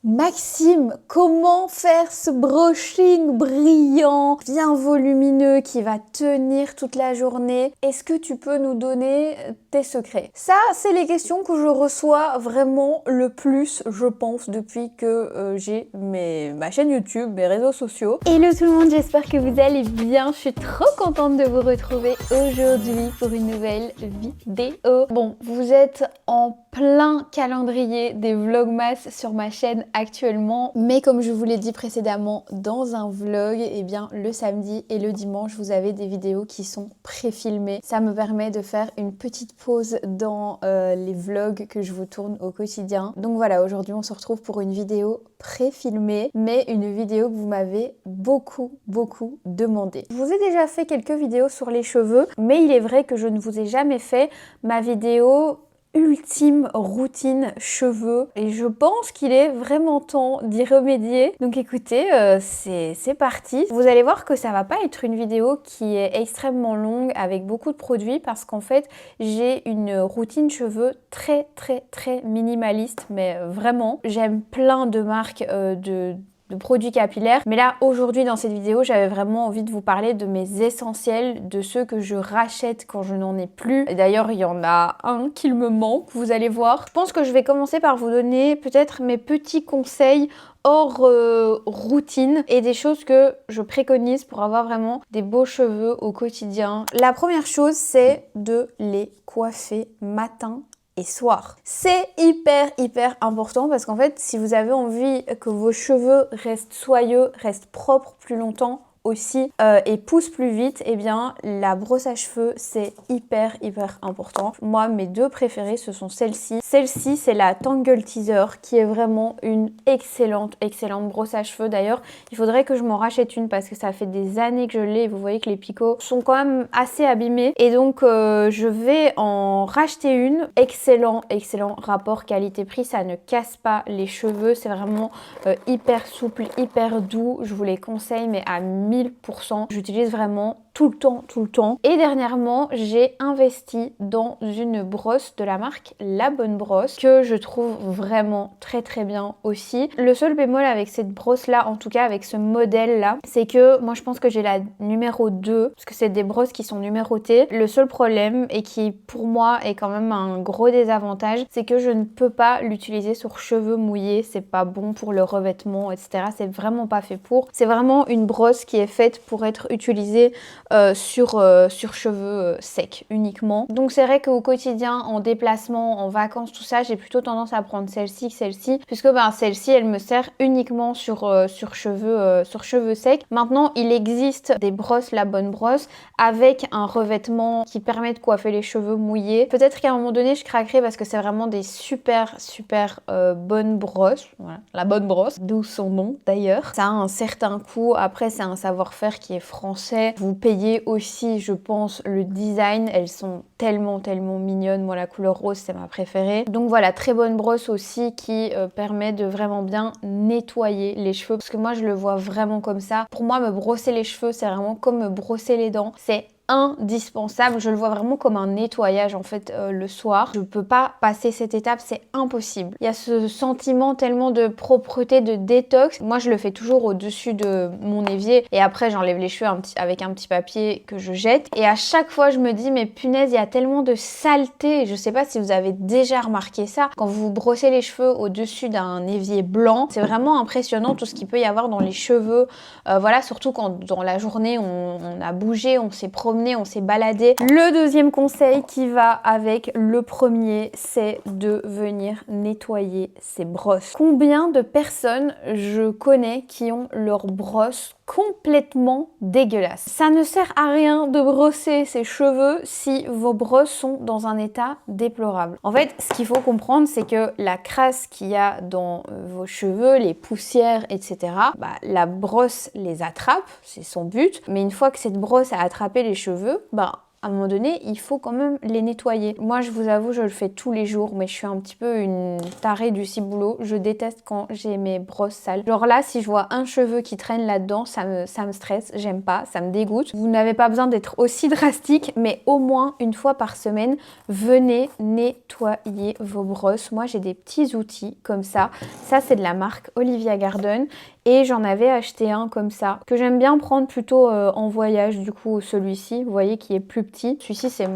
Maxime, comment faire ce brushing brillant, bien volumineux, qui va tenir toute la journée? Est-ce que tu peux nous donner tes secrets? Ça, c'est les questions que je reçois vraiment le plus, je pense, depuis que j'ai ma chaîne YouTube, mes réseaux sociaux. Hello tout le monde, j'espère que vous allez bien. Je suis trop contente de vous retrouver aujourd'hui pour une nouvelle vidéo. Bon, vous êtes en plein calendrier des vlogmas sur ma chaîne actuellement, mais comme je vous l'ai dit précédemment dans un vlog, et bien le samedi et le dimanche vous avez des vidéos qui sont pré-filmées. Ça me permet de faire une petite pause dans les vlogs que je vous tourne au quotidien. Donc voilà, aujourd'hui on se retrouve pour une vidéo pré-filmée, mais une vidéo que vous m'avez beaucoup demandé. Je vous ai déjà fait quelques vidéos sur les cheveux, mais il est vrai que je ne vous ai jamais fait ma vidéo ultime routine cheveux et je pense qu'il est vraiment temps d'y remédier. Donc écoutez, c'est parti. Vous allez voir que ça va pas être une vidéo qui est extrêmement longue avec beaucoup de produits parce qu'en fait j'ai une routine cheveux très minimaliste, mais vraiment j'aime plein de marques de produits capillaires. Mais là, aujourd'hui, dans cette vidéo, j'avais vraiment envie de vous parler de mes essentiels, de ceux que je rachète quand je n'en ai plus. Et d'ailleurs, il y en a un qui me manque, vous allez voir. Je pense que je vais commencer par vous donner peut-être mes petits conseils hors routine et des choses que je préconise pour avoir vraiment des beaux cheveux au quotidien. La première chose, c'est de les coiffer matin et soir. C'est hyper important parce qu'en fait, si vous avez envie que vos cheveux restent soyeux, restent propres plus longtemps aussi et poussent plus vite, et bien la brosse à cheveux c'est hyper important. Moi mes deux préférées ce sont celles-ci. Celle-ci c'est la Tangle Teezer qui est vraiment une excellente brosse à cheveux. D'ailleurs il faudrait que je m'en rachète une parce que ça fait des années que je l'ai et vous voyez que les picots sont quand même assez abîmés et donc je vais en racheter une. Excellent rapport qualité-prix, ça ne casse pas les cheveux, c'est vraiment hyper souple, hyper doux. Je vous les conseille mais à 1000%. J'utilise vraiment tout le temps. Et dernièrement, j'ai investi dans une brosse de la marque La Bonne Brosse que je trouve vraiment très bien aussi. Le seul bémol avec cette brosse là, en tout cas avec ce modèle là, c'est que moi je pense que j'ai la numéro 2 parce que c'est des brosses qui sont numérotées. Le seul problème et qui pour moi est quand même un gros désavantage, c'est que je ne peux pas l'utiliser sur cheveux mouillés. C'est pas bon pour le revêtement, etc. C'est vraiment pas fait pour. C'est vraiment une brosse qui est faite pour être utilisée sur cheveux secs uniquement. Donc c'est vrai qu'au quotidien, en déplacement, en vacances, tout ça, j'ai plutôt tendance à prendre celle-ci que celle-ci, puisque celle-ci, elle me sert uniquement sur cheveux secs. Maintenant, il existe des brosses, La Bonne Brosse, avec un revêtement qui permet de coiffer les cheveux mouillés. Peut-être qu'à un moment donné, je craquerai parce que c'est vraiment des super bonnes brosses. Voilà, La Bonne Brosse, d'où son nom d'ailleurs. Ça a un certain coût. Après, c'est un savoir-faire qui est français. Vous payez aussi, je pense, le design. Elles sont tellement mignonnes. Moi, la couleur rose, c'est ma préférée. Donc voilà, très bonne brosse aussi qui permet de vraiment bien nettoyer les cheveux. Parce que moi, je le vois vraiment comme ça. Pour moi, me brosser les cheveux, c'est vraiment comme me brosser les dents. C'est indispensable, je le vois vraiment comme un nettoyage en fait le soir. Je peux pas passer cette étape, c'est impossible. Il y a ce sentiment tellement de propreté, de détox. Moi je le fais toujours au-dessus de mon évier et après j'enlève les cheveux avec un petit papier que je jette et à chaque fois je me dis mais punaise il y a tellement de saleté. Je sais pas si vous avez déjà remarqué ça, quand vous brossez les cheveux au-dessus d'un évier blanc, c'est vraiment impressionnant tout ce qu'il peut y avoir dans les cheveux. Voilà, surtout quand dans la journée on a bougé, on s'est promené, on s'est baladé. Le deuxième conseil qui va avec le premier, c'est de venir nettoyer ses brosses. Combien de personnes je connais qui ont leurs brosses complètement dégueulasse? Ça ne sert à rien de brosser ses cheveux si vos brosses sont dans un état déplorable. En fait, ce qu'il faut comprendre, c'est que la crasse qu'il y a dans vos cheveux, les poussières, etc., la brosse les attrape, c'est son but. Mais une fois que cette brosse a attrapé les cheveux, à un moment donné, il faut quand même les nettoyer. Moi, je vous avoue, je le fais tous les jours, mais je suis un petit peu une tarée du ciboulot. Je déteste quand j'ai mes brosses sales. Genre là, si je vois un cheveu qui traîne là-dedans, ça me stresse, j'aime pas, ça me dégoûte. Vous n'avez pas besoin d'être aussi drastique, mais au moins une fois par semaine, venez nettoyer vos brosses. Moi, j'ai des petits outils comme ça. Ça, c'est de la marque Olivia Garden. Et j'en avais acheté un comme ça, que j'aime bien prendre plutôt en voyage, du coup celui-ci, vous voyez, qui est plus petit. Celui-ci, c'est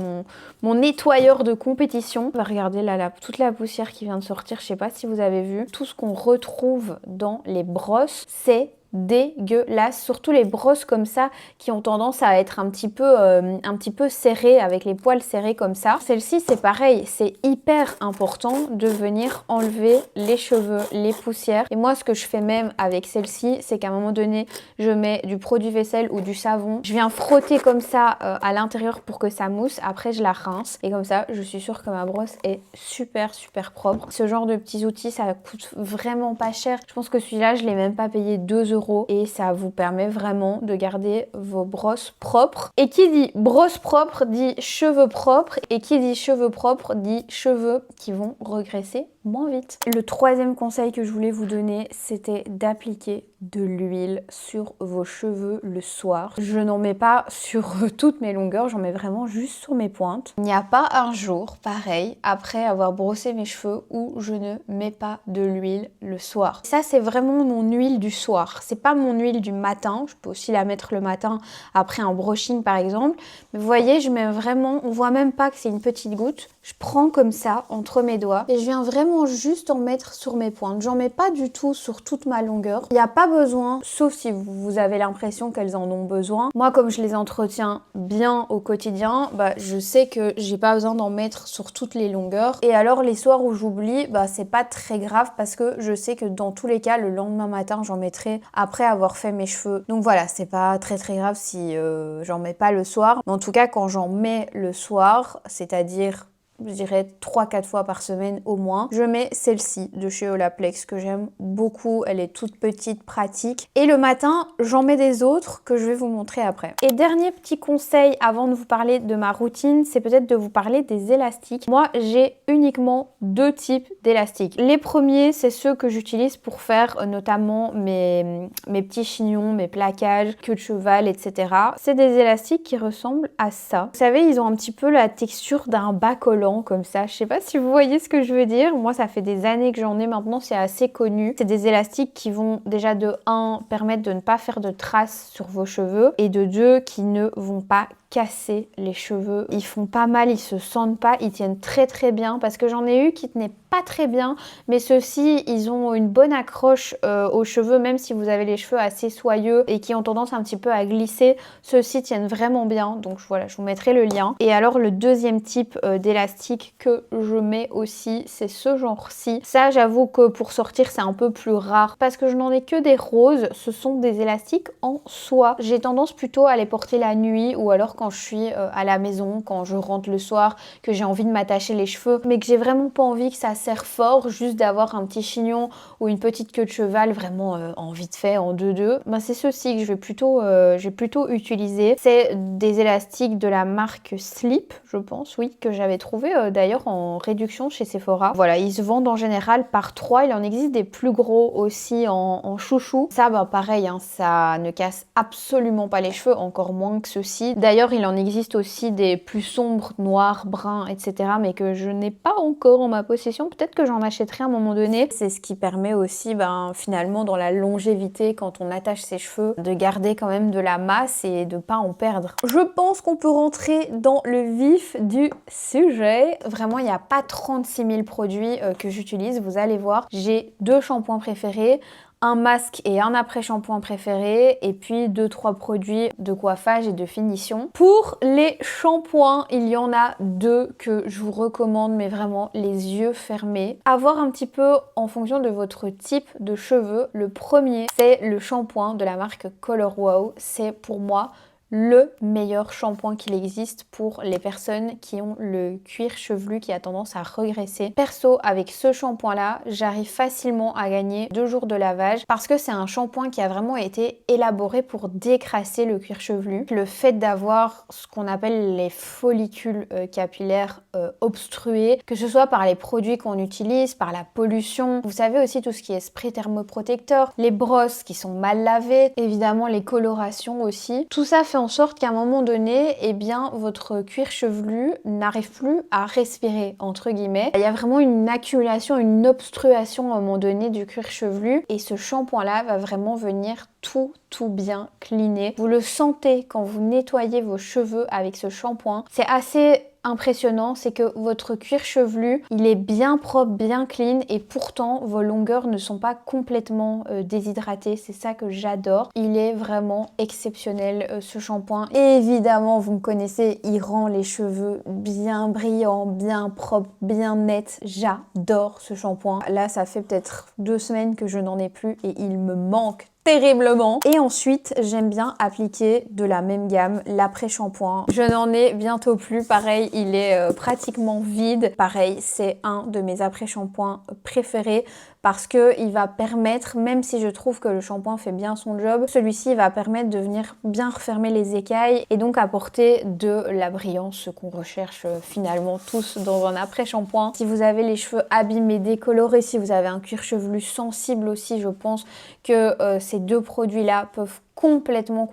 mon nettoyeur de compétition. On va regarder là, toute la poussière qui vient de sortir, je sais pas si vous avez vu. Tout ce qu'on retrouve dans les brosses, c'est dégueulasse, surtout les brosses comme ça qui ont tendance à être un petit peu serrées, avec les poils serrés comme ça. Celle-ci, c'est pareil, c'est hyper important de venir enlever les cheveux, les poussières. Et moi, ce que je fais même avec celle-ci, c'est qu'à un moment donné, je mets du produit vaisselle ou du savon. Je viens frotter comme ça à l'intérieur pour que ça mousse. Après, je la rince et comme ça, je suis sûre que ma brosse est super propre. Ce genre de petits outils, ça coûte vraiment pas cher. Je pense que celui-là, je l'ai même pas payé 2 € et ça vous permet vraiment de garder vos brosses propres. Et qui dit brosse propre dit cheveux propres, et qui dit cheveux propres dit cheveux qui vont regresser moins vite. Le troisième conseil que je voulais vous donner, c'était d'appliquer de l'huile sur vos cheveux le soir. Je n'en mets pas sur toutes mes longueurs, j'en mets vraiment juste sur mes pointes. Il n'y a pas un jour, pareil, après avoir brossé mes cheveux, où je ne mets pas de l'huile le soir. Ça, c'est vraiment mon huile du soir. C'est pas mon huile du matin. Je peux aussi la mettre le matin après un brushing par exemple. Mais vous voyez, je mets vraiment, on voit même pas que c'est une petite goutte. Je prends comme ça entre mes doigts et je viens vraiment juste en mettre sur mes pointes. J'en mets pas du tout sur toute ma longueur. Il n'y a pas besoin, sauf si vous avez l'impression qu'elles en ont besoin. Moi, comme je les entretiens bien au quotidien, je sais que j'ai pas besoin d'en mettre sur toutes les longueurs. Et alors les soirs où j'oublie, c'est pas très grave parce que je sais que dans tous les cas, le lendemain matin, j'en mettrai après avoir fait mes cheveux. Donc voilà, c'est pas très grave si j'en mets pas le soir. Mais en tout cas, quand j'en mets le soir, c'est-à-dire je dirais 3-4 fois par semaine au moins. Je mets celle-ci de chez Olaplex que j'aime beaucoup. Elle est toute petite, pratique. Et le matin, j'en mets des autres que je vais vous montrer après. Et dernier petit conseil avant de vous parler de ma routine, c'est peut-être de vous parler des élastiques. Moi, j'ai uniquement 2 types d'élastiques. Les premiers, c'est ceux que j'utilise pour faire notamment mes petits chignons, mes plaquages, queue de cheval, etc. C'est des élastiques qui ressemblent à ça. Vous savez, ils ont un petit peu la texture d'un bas collant comme ça. Je sais pas si vous voyez ce que je veux dire. Moi, ça fait des années que j'en ai maintenant, c'est assez connu. C'est des élastiques qui vont déjà de 1 permettre de ne pas faire de traces sur vos cheveux et de 2 qui ne vont pas casser les cheveux. Ils font pas mal, ils se sentent pas, ils tiennent très bien parce que j'en ai eu qui tenaient pas très bien, mais ceux-ci, ils ont une bonne accroche aux cheveux, même si vous avez les cheveux assez soyeux et qui ont tendance un petit peu à glisser. Ceux-ci tiennent vraiment bien, donc voilà, je vous mettrai le lien. Et alors le deuxième type d'élastique que je mets aussi, c'est ce genre-ci. Ça, j'avoue que pour sortir, c'est un peu plus rare parce que je n'en ai que des roses. Ce sont des élastiques en soie. J'ai tendance plutôt à les porter la nuit ou alors quand je suis à la maison, quand je rentre le soir, que j'ai envie de m'attacher les cheveux, mais que j'ai vraiment pas envie que ça serre fort, juste d'avoir un petit chignon ou une petite queue de cheval vraiment en vite fait, en 2-2. C'est ceux-ci que je vais plutôt utiliser. C'est des élastiques de la marque Sleep, je pense, oui, que j'avais trouvé d'ailleurs en réduction chez Sephora. Voilà, ils se vendent en général par 3. Il en existe des plus gros aussi en chouchou. Ça, pareil, hein, ça ne casse absolument pas les cheveux, encore moins que ceux-ci. D'ailleurs, il en existe aussi des plus sombres, noirs, bruns, etc. mais que je n'ai pas encore en ma possession. Peut-être que j'en achèterai à un moment donné. C'est ce qui permet aussi, finalement, dans la longévité, quand on attache ses cheveux, de garder quand même de la masse et de pas en perdre. Je pense qu'on peut rentrer dans le vif du sujet. Vraiment, il n'y a pas 36 000 produits que j'utilise. Vous allez voir, j'ai 2 shampoings préférés, un masque et un après-shampoing préféré, et puis 2-3 produits de coiffage et de finition. Pour les shampoings, il y en a 2 que je vous recommande, mais vraiment les yeux fermés. À voir un petit peu en fonction de votre type de cheveux. Le premier, c'est le shampoing de la marque Color Wow. C'est pour moi le meilleur shampoing qu'il existe pour les personnes qui ont le cuir chevelu qui a tendance à regresser. Perso, avec ce shampoing là, j'arrive facilement à gagner 2 jours de lavage parce que c'est un shampoing qui a vraiment été élaboré pour décrasser le cuir chevelu. Le fait d'avoir ce qu'on appelle les follicules capillaires obstrués, que ce soit par les produits qu'on utilise, par la pollution, vous savez aussi tout ce qui est spray thermoprotecteur, les brosses qui sont mal lavées, évidemment les colorations aussi. Tout ça fait en sorte qu'à un moment donné, eh bien, votre cuir chevelu n'arrive plus à respirer, entre guillemets. Il y a vraiment une accumulation, une obstruation à un moment donné du cuir chevelu et ce shampoing-là va vraiment venir tout bien cleaner. Vous le sentez quand vous nettoyez vos cheveux avec ce shampoing. C'est assez impressionnant, c'est que votre cuir chevelu, il est bien propre, bien clean et pourtant vos longueurs ne sont pas complètement déshydratées. C'est ça que j'adore. Il est vraiment exceptionnel ce shampoing. Et évidemment, vous me connaissez, il rend les cheveux bien brillants, bien propres, bien nets. J'adore ce shampoing. Là, ça fait peut-être 2 semaines que je n'en ai plus et il me manque terriblement. Et ensuite, j'aime bien appliquer de la même gamme l'après-shampoing. Je n'en ai bientôt plus. Pareil, il est pratiquement vide. Pareil, c'est un de mes après-shampoings préférés parce que il va permettre, même si je trouve que le shampoing fait bien son job, celui-ci va permettre de venir bien refermer les écailles et donc apporter de la brillance, ce qu'on recherche finalement tous dans un après-shampoing. Si vous avez les cheveux abîmés, décolorés, si vous avez un cuir chevelu sensible aussi, je pense que ces 2 produits-là peuvent complètement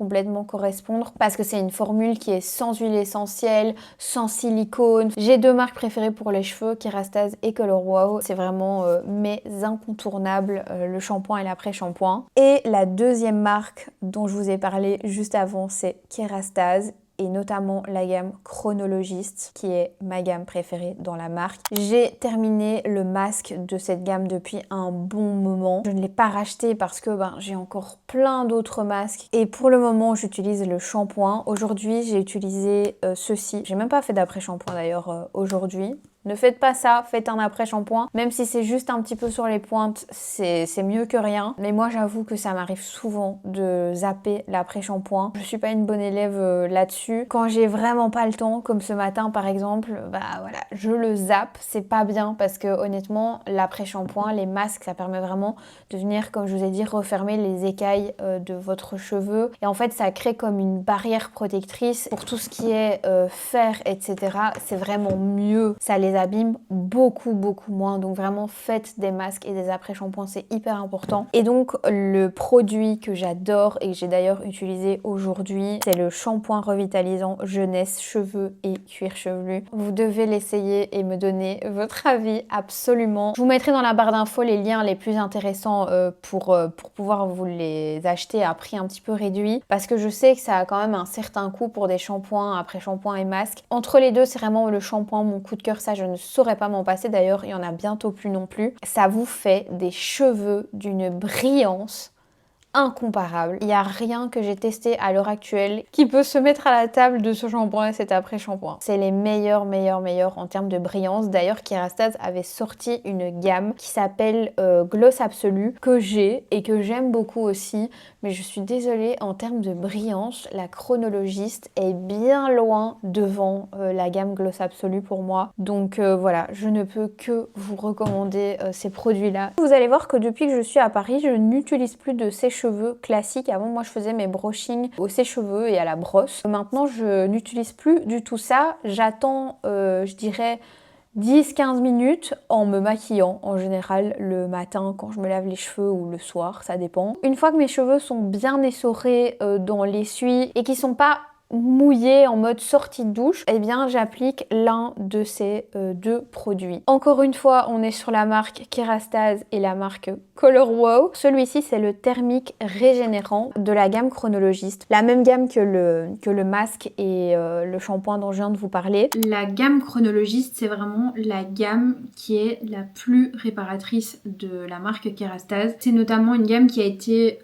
correspondre parce que c'est une formule qui est sans huile essentielle, sans silicone. J'ai 2 marques préférées pour les cheveux, Kerastase et Color Wow. C'est vraiment mes incontournables, le shampoing et l'après-shampoing. Et la deuxième marque dont je vous ai parlé juste avant, c'est Kerastase et notamment la gamme Chronologist qui est ma gamme préférée dans la marque. J'ai terminé le masque de cette gamme depuis un bon moment. Je ne l'ai pas racheté parce que j'ai encore plein d'autres masques et pour le moment j'utilise le shampoing. Aujourd'hui j'ai utilisé ceci. J'ai même pas fait d'après-shampoing d'ailleurs aujourd'hui. Ne faites pas ça, faites un après-shampoing. Même si c'est juste un petit peu sur les pointes, c'est mieux que rien. Mais moi, j'avoue que ça m'arrive souvent de zapper l'après-shampoing. Je suis pas une bonne élève là-dessus. Quand j'ai vraiment pas le temps, comme ce matin par exemple, voilà, je le zappe. C'est pas bien parce que honnêtement, l'après-shampoing, les masques, ça permet vraiment de venir, comme je vous ai dit, refermer les écailles de votre cheveu. Et en fait, ça crée comme une barrière protectrice pour tout ce qui est fer, etc. C'est vraiment mieux. Ça les abîme beaucoup moins, donc vraiment faites des masques et des après-shampoings, c'est hyper important. Et donc le produit que j'adore et que j'ai d'ailleurs utilisé aujourd'hui, c'est le shampoing revitalisant jeunesse, cheveux et cuir chevelu. Vous devez l'essayer et me donner votre avis absolument. Je vous mettrai dans la barre d'infos les liens les plus intéressants pour pouvoir vous les acheter à prix un petit peu réduit parce que je sais que ça a quand même un certain coût pour des shampoings, après-shampoing et masques. Entre les deux, c'est vraiment le shampoing mon coup de cœur, ça je ne saurais pas m'en passer, d'ailleurs il y en a bientôt plus non plus. Ça vous fait des cheveux d'une brillance incomparable. Il n'y a rien que j'ai testé à l'heure actuelle qui peut se mettre à la table de ce shampoing et cet après-shampoing. C'est les meilleurs en termes de brillance. D'ailleurs, Kerastase avait sorti une gamme qui s'appelle Gloss Absolu que j'ai et que j'aime beaucoup aussi. Mais je suis désolée, en termes de brillance, la Chronologist est bien loin devant la gamme Gloss Absolu pour moi. Donc voilà, je ne peux que vous recommander ces produits-là. Vous allez voir que depuis que je suis à Paris, je n'utilise plus de sèche-cheveux classiques. Avant, moi, je faisais mes brushings au sèche-cheveux et à la brosse. Maintenant, je n'utilise plus du tout ça. J'attends, je dirais, 10-15 minutes en me maquillant, en général le matin quand je me lave les cheveux ou le soir, ça dépend. Une fois que mes cheveux sont bien essorés dans l'essuie et qui sont pas mouillés en mode sortie de douche, eh bien j'applique l'un de ces 2 produits. Encore une fois, on est sur la marque Kerastase et la marque Color Wow. Celui-ci, c'est le thermique régénérant de la gamme Chronologist. La même gamme que le masque et le shampoing dont je viens de vous parler. La gamme Chronologist, c'est vraiment la gamme qui est la plus réparatrice de la marque Kerastase. C'est notamment une gamme qui a été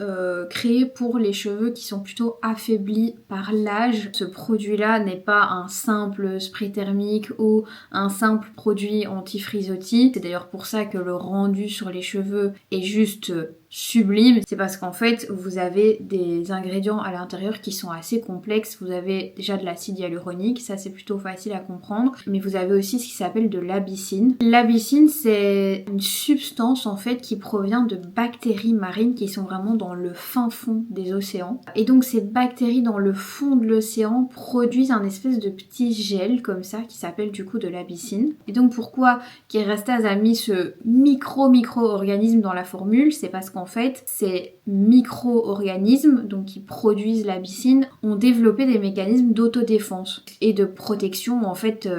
créée pour les cheveux qui sont plutôt affaiblis par l'âge. Ce produit-là n'est pas un simple spray thermique ou un simple produit anti-frisottis. C'est d'ailleurs pour ça que le rendu sur les cheveux est juste sublime, c'est parce qu'en fait vous avez des ingrédients à l'intérieur qui sont assez complexes. Vous avez déjà de l'acide hyaluronique, ça c'est plutôt facile à comprendre, mais vous avez aussi ce qui s'appelle de l'abyssine. L'abyssine, c'est une substance en fait qui provient de bactéries marines qui sont vraiment dans le fin fond des océans. Et donc ces bactéries dans le fond de l'océan produisent un espèce de petit gel comme ça qui s'appelle du coup de l'abyssine. Et donc pourquoi Kerastase a mis ce micro-organisme dans la formule, c'est parce qu'en fait ces micro-organismes, donc qui produisent l'abyssine, ont développé des mécanismes d'autodéfense et de protection en fait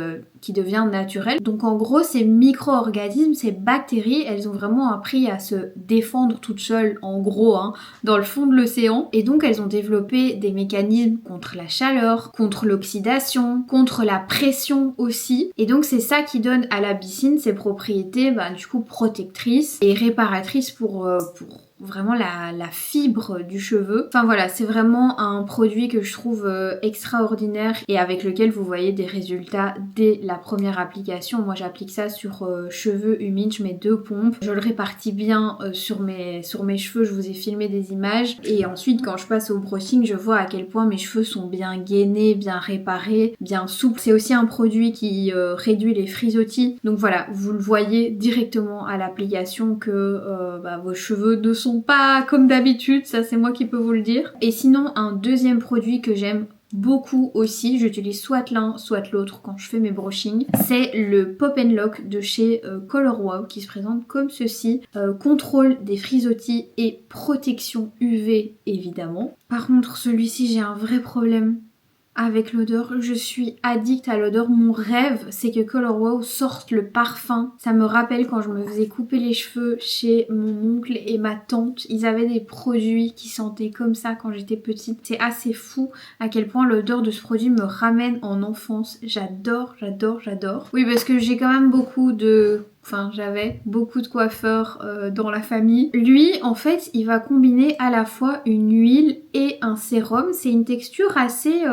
qui devient naturel. Donc en gros ces micro-organismes, ces bactéries, elles ont vraiment appris à se défendre toutes seules en gros dans le fond de l'océan, et donc elles ont développé des mécanismes contre la chaleur, contre l'oxydation, contre la pression aussi, et donc c'est ça qui donne à l'abyssine ses propriétés du coup protectrices et réparatrices pour vraiment la fibre du cheveu. Enfin voilà, c'est vraiment un produit que je trouve extraordinaire et avec lequel vous voyez des résultats dès la première application. Moi j'applique ça sur cheveux humides, je mets 2 pompes, je le répartis bien sur mes cheveux, je vous ai filmé des images, et ensuite quand je passe au brushing, je vois à quel point mes cheveux sont bien gainés, bien réparés, bien souples. C'est aussi un produit qui réduit les frisottis, donc voilà, vous le voyez directement à l'application que vos cheveux ne sont pas comme d'habitude, ça c'est moi qui peux vous le dire. Et sinon un deuxième produit que j'aime beaucoup aussi, j'utilise soit l'un soit l'autre quand je fais mes brushings, c'est le Pop & Lock de chez Color Wow qui se présente comme ceci. Contrôle des frisottis et protection UV évidemment. Par contre celui-ci j'ai un vrai problème avec l'odeur, je suis addict à l'odeur. Mon rêve, c'est que Color Wow sorte le parfum. Ça me rappelle quand je me faisais couper les cheveux chez mon oncle et ma tante. Ils avaient des produits qui sentaient comme ça quand j'étais petite. C'est assez fou à quel point l'odeur de ce produit me ramène en enfance. J'adore, j'adore, j'adore. Oui, parce que j'ai quand même j'avais beaucoup de coiffeurs dans la famille. Lui, en fait, il va combiner à la fois une huile et un sérum. C'est une texture assez,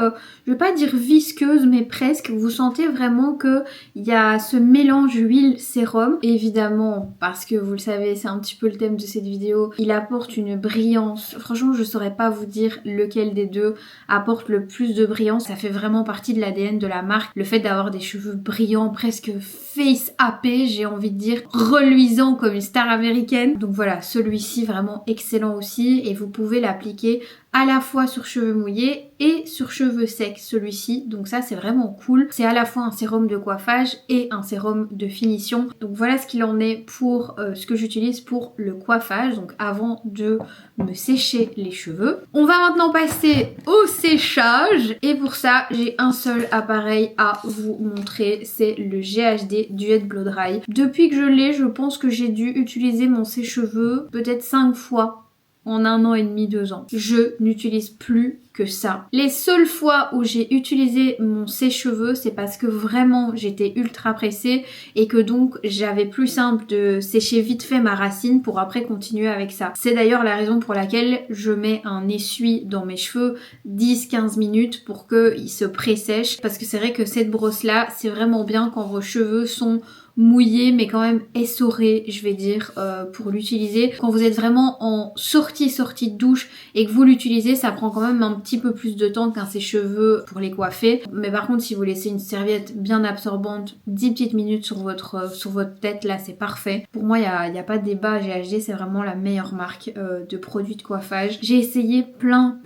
je vais pas dire visqueuse, mais presque. Vous sentez vraiment que il y a ce mélange huile-sérum. Évidemment, parce que vous le savez, c'est un petit peu le thème de cette vidéo, il apporte une brillance. Franchement, je saurais pas vous dire lequel des deux apporte le plus de brillance. Ça fait vraiment partie de l'ADN de la marque. Le fait d'avoir des cheveux brillants, presque face happé, j'ai envie de dire reluisant comme une star américaine. Donc voilà, celui-ci vraiment excellent aussi, et vous pouvez l'appliquer à la fois sur cheveux mouillés et sur cheveux secs, celui-ci. Donc ça c'est vraiment cool. C'est à la fois un sérum de coiffage et un sérum de finition. Donc voilà ce qu'il en est pour ce que j'utilise pour le coiffage, donc avant de me sécher les cheveux. On va maintenant passer au séchage, et pour ça j'ai un seul appareil à vous montrer, c'est le GHD Duet Blow Dry. Depuis que je l'ai, je pense que j'ai dû utiliser mon sèche-cheveux peut-être 5 fois en 1 an et demi, 2 ans. Je n'utilise plus que ça. Les seules fois où j'ai utilisé mon sèche-cheveux, c'est parce que vraiment j'étais ultra pressée et que donc j'avais plus simple de sécher vite fait ma racine pour après continuer avec ça. C'est d'ailleurs la raison pour laquelle je mets un essuie dans mes cheveux 10-15 minutes pour qu'ils se pré-sèchent, parce que c'est vrai que cette brosse là, c'est vraiment bien quand vos cheveux sont mouillé mais quand même essoré, je vais dire, pour l'utiliser. Quand vous êtes vraiment en sortie de douche et que vous l'utilisez, ça prend quand même un petit peu plus de temps qu'un sèche-cheveux pour les coiffer. Mais par contre, si vous laissez une serviette bien absorbante 10 petites minutes sur votre tête, là c'est parfait. Pour moi, il y a pas de débat, GHD c'est vraiment la meilleure marque de produits de coiffage. J'ai essayé plein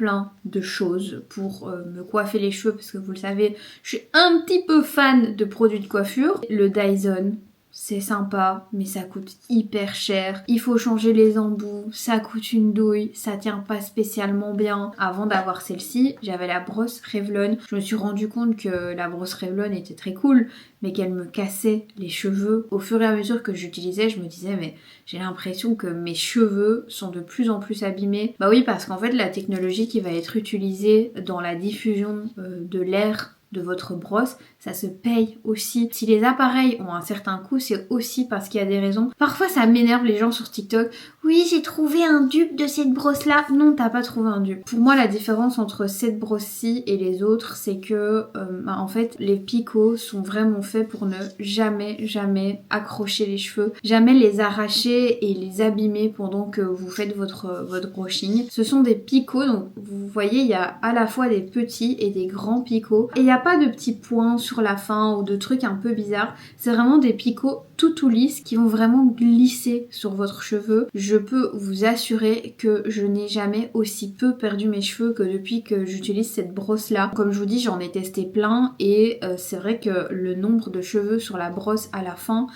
de choses pour me coiffer les cheveux, parce que vous le savez, je suis un petit peu fan de produits de coiffure. Le Dyson, c'est sympa, mais ça coûte hyper cher. Il faut changer les embouts, ça coûte une douille, ça tient pas spécialement bien. Avant d'avoir celle-ci, j'avais la brosse Revlon. Je me suis rendu compte que la brosse Revlon était très cool, mais qu'elle me cassait les cheveux. Au fur et à mesure que j'utilisais, je me disais mais j'ai l'impression que mes cheveux sont de plus en plus abîmés. Bah oui, parce qu'en fait la technologie qui va être utilisée dans la diffusion de l'air de votre brosse, ça se paye aussi. Si les appareils ont un certain coût, c'est aussi parce qu'il y a des raisons. Parfois ça m'énerve les gens sur TikTok. oui, j'ai trouvé un dupe de cette brosse-là. Non, t'as pas trouvé un dupe. Pour moi, la différence entre cette brosse-ci et les autres, c'est que, en fait, les picots sont vraiment faits pour ne jamais accrocher les cheveux, jamais les arracher et les abîmer pendant que vous faites votre brushing. Ce sont des picots, donc vous voyez, il y a à la fois des petits et des grands picots. Et il n'y a pas de petits points sur la fin ou de trucs un peu bizarres. C'est vraiment des picots tout lisses qui vont vraiment glisser sur votre cheveu. Je peux vous assurer que je n'ai jamais aussi peu perdu mes cheveux que depuis que j'utilise cette brosse là. Comme je vous dis, j'en ai testé plein et c'est vrai que le nombre de cheveux sur la brosse à la fin,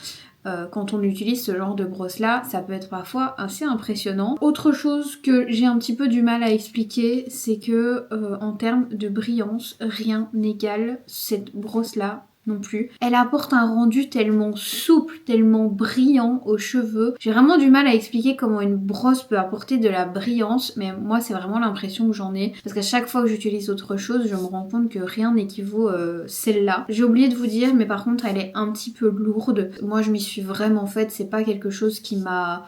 quand on utilise ce genre de brosse là, ça peut être parfois assez impressionnant. Autre chose que j'ai un petit peu du mal à expliquer, c'est que en termes de brillance, rien n'égale cette brosse là non plus. Elle apporte un rendu tellement souple, tellement brillant aux cheveux. J'ai vraiment du mal à expliquer comment une brosse peut apporter de la brillance, mais moi c'est vraiment l'impression que j'en ai, parce qu'à chaque fois que j'utilise autre chose, je me rends compte que rien n'équivaut celle-là. J'ai oublié de vous dire, mais par contre elle est un petit peu lourde. Moi je m'y suis vraiment faite, c'est pas quelque chose qui m'a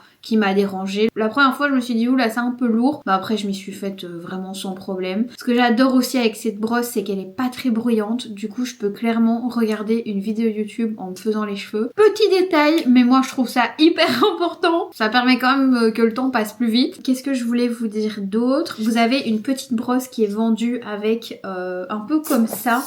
dérangée. La première fois je me suis dit oula c'est un peu lourd, mais après je m'y suis faite vraiment sans problème. Ce que j'adore aussi avec cette brosse, c'est qu'elle est pas très bruyante, du coup je peux clairement regarder une vidéo YouTube en me faisant les cheveux. Petit détail, mais moi je trouve ça hyper important. Ça permet quand même que le temps passe plus vite. Qu'est-ce que je voulais vous dire d'autre? Vous avez une petite brosse qui est vendue avec un peu comme ça.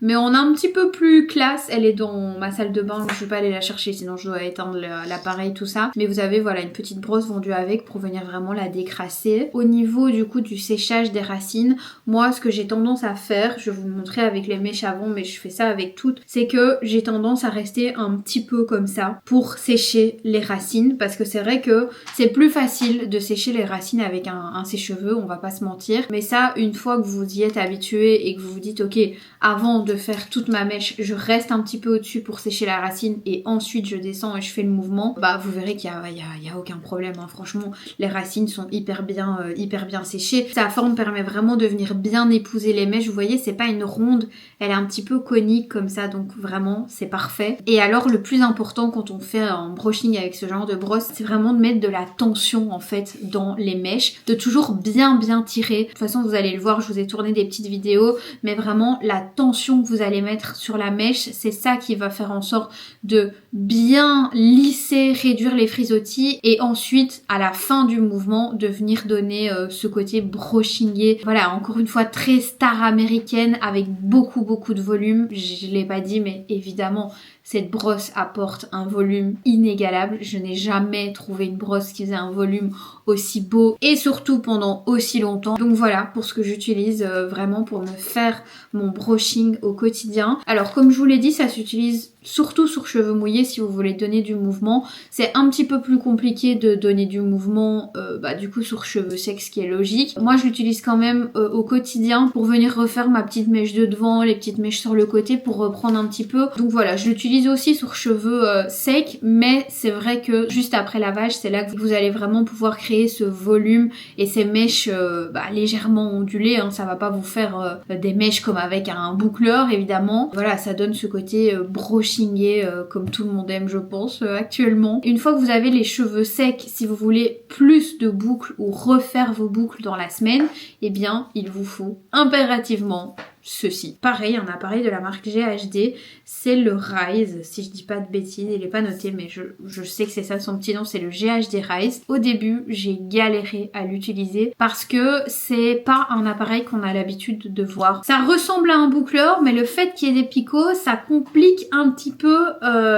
Mais on a un petit peu plus classe, elle est dans ma salle de bain, donc je vais pas aller la chercher sinon je dois éteindre l'appareil, tout ça. Mais vous avez voilà une petite brosse vendue avec pour venir vraiment la décrasser. Au niveau du coup du séchage des racines, moi ce que j'ai tendance à faire, je vais vous le montrer avec les mèches avant mais je fais ça avec toutes, c'est que j'ai tendance à rester un petit peu comme ça pour sécher les racines, parce que c'est vrai que c'est plus facile de sécher les racines avec un sèche-cheveux, on va pas se mentir. Mais ça, une fois que vous y êtes habitué et que vous vous dites ok, avant de faire toute ma mèche, je reste un petit peu au-dessus pour sécher la racine et ensuite je descends et je fais le mouvement, bah vous verrez qu'il y a aucun problème, hein. Franchement les racines sont hyper bien séchées. Sa forme permet vraiment de venir bien épouser les mèches, vous voyez c'est pas une ronde, elle est un petit peu conique comme ça, donc vraiment c'est parfait. Et alors le plus important quand on fait un brushing avec ce genre de brosse, c'est vraiment de mettre de la tension en fait dans les mèches, de toujours bien tirer. De toute façon vous allez le voir, je vous ai tourné des petites vidéos, mais vraiment la tension que vous allez mettre sur la mèche, c'est ça qui va faire en sorte de bien lisser, réduire les frisottis et ensuite à la fin du mouvement de venir donner ce côté brushingé. Voilà, encore une fois très star américaine avec beaucoup de volume. Je l'ai pas dit mais évidemment cette brosse apporte un volume inégalable. Je n'ai jamais trouvé une brosse qui faisait un volume aussi beau et surtout pendant aussi longtemps. Donc voilà pour ce que j'utilise vraiment pour me faire mon brushing au quotidien. Alors comme je vous l'ai dit, ça s'utilise surtout sur cheveux mouillés si vous voulez donner du mouvement. C'est un petit peu plus compliqué de donner du mouvement du coup sur cheveux secs, ce qui est logique. Moi je l'utilise quand même au quotidien pour venir refaire ma petite mèche de devant, les petites mèches sur le côté pour reprendre un petit peu. Donc voilà, je l'utilise aussi sur cheveux secs, mais c'est vrai que juste après lavage, c'est là que vous allez vraiment pouvoir créer ce volume et ces mèches légèrement ondulées, hein. Ça va pas vous faire des mèches comme avec un boucleur évidemment. Voilà, ça donne ce côté brushingé comme tout le monde aime je pense actuellement. Une fois que vous avez les cheveux secs, si vous voulez plus de boucles ou refaire vos boucles dans la semaine, eh bien il vous faut impérativement ceci. Pareil, un appareil de la marque GHD, c'est le Rise, si je dis pas de bêtises, il est pas noté mais je sais que c'est ça son petit nom, c'est le GHD Rise. Au début, j'ai galéré à l'utiliser parce que c'est pas un appareil qu'on a l'habitude de voir. Ça ressemble à un boucleur, mais le fait qu'il y ait des picots, ça complique un petit peu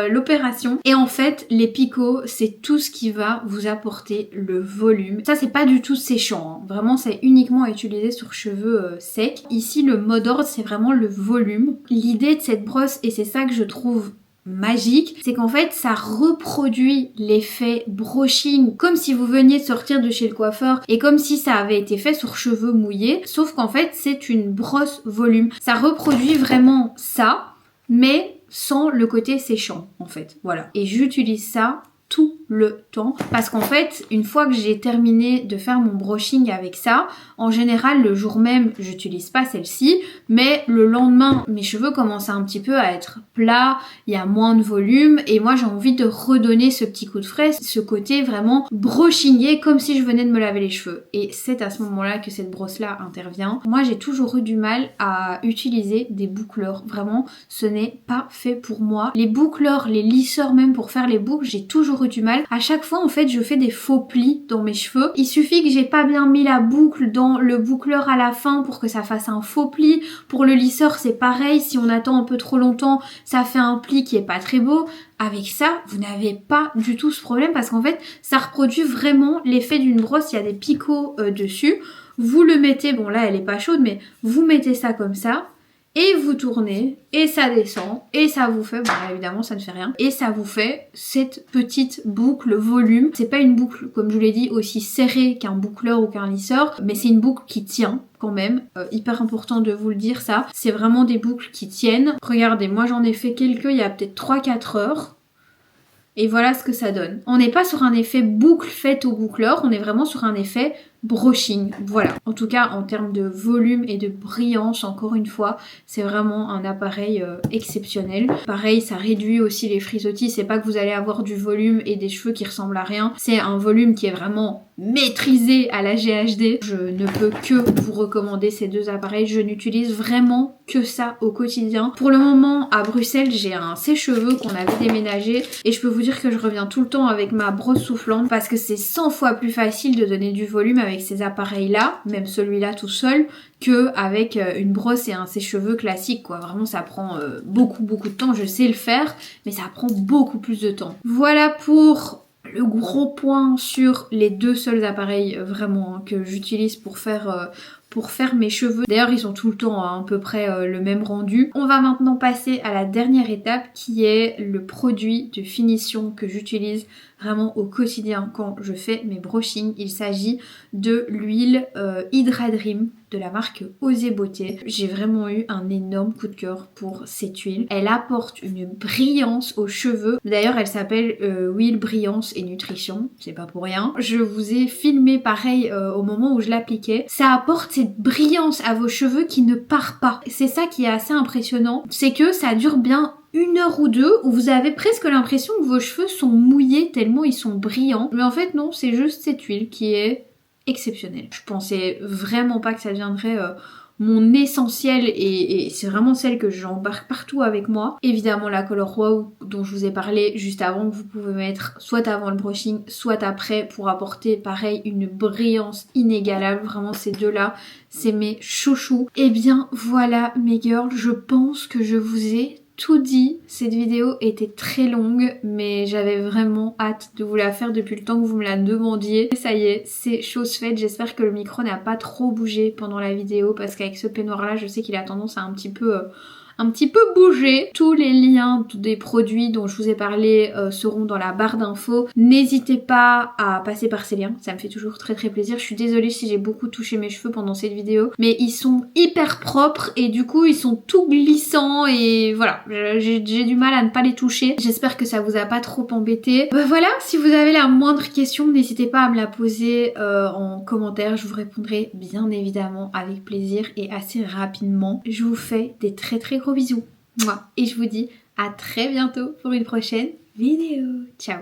l'opération. Et en fait, les picots, c'est tout ce qui va vous apporter le volume. Ça, c'est pas du tout séchant, hein. Vraiment, c'est uniquement à utiliser sur cheveux secs. Ici, le mot d'ordre, c'est vraiment le volume. L'idée de cette brosse, et c'est ça que je trouve magique, c'est qu'en fait ça reproduit l'effet brushing comme si vous veniez de sortir de chez le coiffeur et comme si ça avait été fait sur cheveux mouillés, sauf qu'en fait c'est une brosse volume. Ça reproduit vraiment ça, mais sans le côté séchant en fait. Voilà. Et j'utilise ça tout le temps parce qu'en fait une fois que j'ai terminé de faire mon brushing avec ça, en général le jour même j'utilise pas celle-ci, mais le lendemain mes cheveux commencent un petit peu à être plats, il y a moins de volume et moi j'ai envie de redonner ce petit coup de frais, ce côté vraiment brushingé comme si je venais de me laver les cheveux, et c'est à ce moment-là que cette brosse là intervient. Moi j'ai toujours eu du mal à utiliser des boucleurs, vraiment ce n'est pas fait pour moi. Les boucleurs, les lisseurs même pour faire les boucles, j'ai toujours eu du mal. À chaque fois en fait je fais des faux plis dans mes cheveux. Il suffit que j'ai pas bien mis la boucle dans le boucleur à la fin pour que ça fasse un faux pli. Pour le lisseur c'est pareil, si on attend un peu trop longtemps ça fait un pli qui est pas très beau. Avec ça, vous n'avez pas du tout ce problème parce qu'en fait, ça reproduit vraiment l'effet d'une brosse. Il y a des picots dessus. Vous le mettez, bon là elle est pas chaude, mais vous mettez ça comme ça et vous tournez et ça descend et ça vous fait, bon là évidemment ça ne fait rien, et ça vous fait cette petite boucle volume. C'est pas une boucle, comme je vous l'ai dit, aussi serrée qu'un boucleur ou qu'un lisseur, mais c'est une boucle qui tient quand même, hyper important de vous le dire ça, c'est vraiment des boucles qui tiennent. Regardez, moi j'en ai fait quelques il y a peut-être 3-4 heures. Et voilà ce que ça donne. On n'est pas sur un effet boucle faite au boucleur, on est vraiment sur un effet brushing. Voilà. En tout cas, en termes de volume et de brillance, encore une fois, c'est vraiment un appareil exceptionnel. Pareil, ça réduit aussi les frisottis. C'est pas que vous allez avoir du volume et des cheveux qui ressemblent à rien. C'est un volume qui est vraiment maîtrisé à la GHD. Je ne peux que vous recommander ces deux appareils. Je n'utilise vraiment que ça au quotidien. Pour le moment, à Bruxelles, j'ai un sèche-cheveux qu'on avait déménagé et je peux vous dire que je reviens tout le temps avec ma brosse soufflante parce que c'est 100 fois plus facile de donner du volume avec ces appareils-là, même celui-là tout seul, que avec une brosse et un sèche-cheveux classique, quoi. Vraiment, ça prend beaucoup de temps. Je sais le faire, mais ça prend beaucoup plus de temps. Voilà pour le gros point sur les deux seuls appareils vraiment que j'utilise pour faire mes cheveux. D'ailleurs ils sont tout le temps à peu près le même rendu. On va maintenant passer à la dernière étape qui est le produit de finition que j'utilise vraiment au quotidien quand je fais mes brushings. Il s'agit de l'huile Hydra Dream de la marque Osé Beauté. J'ai vraiment eu un énorme coup de cœur pour cette huile. Elle apporte une brillance aux cheveux. D'ailleurs elle s'appelle huile brillance et nutrition, c'est pas pour rien. Je vous ai filmé pareil au moment où je l'appliquais. Ça apporte cette brillance à vos cheveux qui ne part pas. C'est ça qui est assez impressionnant, c'est que ça dure bien 1 heure ou 2 où vous avez presque l'impression que vos cheveux sont mouillés tellement ils sont brillants. Mais en fait non, c'est juste cette huile qui est exceptionnelle. Je pensais vraiment pas que ça deviendrait mon essentiel et c'est vraiment celle que j'embarque partout avec moi. Évidemment la Color Wow dont je vous ai parlé juste avant, que vous pouvez mettre soit avant le brushing soit après pour apporter pareil une brillance inégalable. Vraiment ces deux là c'est mes chouchous. Et bien voilà mes girls, je pense que je vous ai tout dit. Cette vidéo était très longue mais j'avais vraiment hâte de vous la faire depuis le temps que vous me la demandiez. Ça y est, c'est chose faite. J'espère que le micro n'a pas trop bougé pendant la vidéo parce qu'avec ce peignoir là je sais qu'il a tendance à un petit peu bouger. Tous les liens des produits dont je vous ai parlé seront dans la barre d'infos. N'hésitez pas à passer par ces liens, ça me fait toujours très plaisir. Je suis désolée si j'ai beaucoup touché mes cheveux pendant cette vidéo, mais ils sont hyper propres et du coup ils sont tout glissants et voilà, j'ai du mal à ne pas les toucher. J'espère que ça vous a pas trop embêté. Voilà, si vous avez la moindre question, n'hésitez pas à me la poser en commentaire, je vous répondrai bien évidemment avec plaisir et assez rapidement. Je vous fais des très gros bisous. Moi. Et je vous dis à très bientôt pour une prochaine vidéo. Ciao.